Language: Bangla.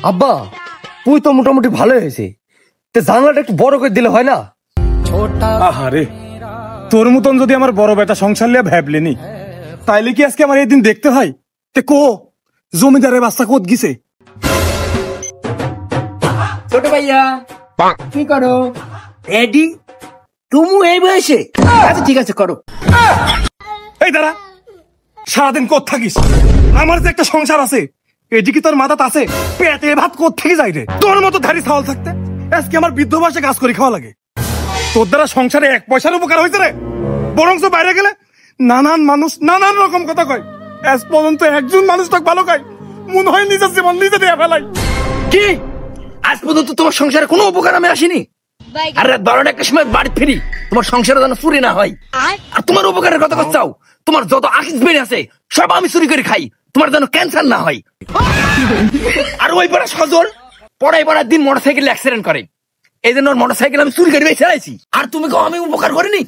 আব্বা তুই তো মোটামুটি ভালো হয়েছে, জানলাটা একটু বড় করে দিলে হয় না? আহারে, তোর মতন যদি আমার বড় বেটা সংসার লিয়া ভাবলেনি, তাইলে কি আজকে আমার এই দিন দেখতে হয়? তে কো জমিদারের বাচ্চা কোত গিছে? ছোট ভাইয়া কি করো? রেডি? তুমি এই বয়সে? আচ্ছা ঠিক আছে করো। এই দাঁড়া, সারাদিন কোত থাকিস? আমার যে একটা সংসার আছে, এটি কি তোর মাথাত আছে? পেটে ভাত কোত থেকে যাই রে? তোর মতো ধারি ছাওয়াল থাকতে আজকে আমার বৃদ্ধ বয়সে কাজ করে খাওয়া লাগে। তোর দ্বারা সংসারে এক পয়সার উপকার হয়েছে রে? বরঞ্চ বাইরে গেলে নানান মানুষ নানান রকম কথা কয়, আজ পর্যন্ত একজন মানুষ তো ভালো কয়, মনে হয় নিজের জীবন নিজে দিয়ে ফেলাই। কি আজ পর্যন্ত তোমার সংসারে কোনো উপকার আমি আসিনি? আর রাত 12টা একটা সময় বাড়ি ফিরি, তোমার সংসারে যেন চুরি না হয়। আর তোমার উপকারের কথা চাও? তোমার যত আকিস বেড়ে আছে সব আমি চুরি করে খাই, তোমার যেন ক্যান্সার না হয়। আর ওই পড়া সজল পড়ার দিন মোটরসাইকেল অ্যাক্সিডেন্ট করে, এই জন্য ওর মোটরসাইকেল আমি চুরি করে বেঁচে আছি। আর তুমি কো আমি উপকার করিনি?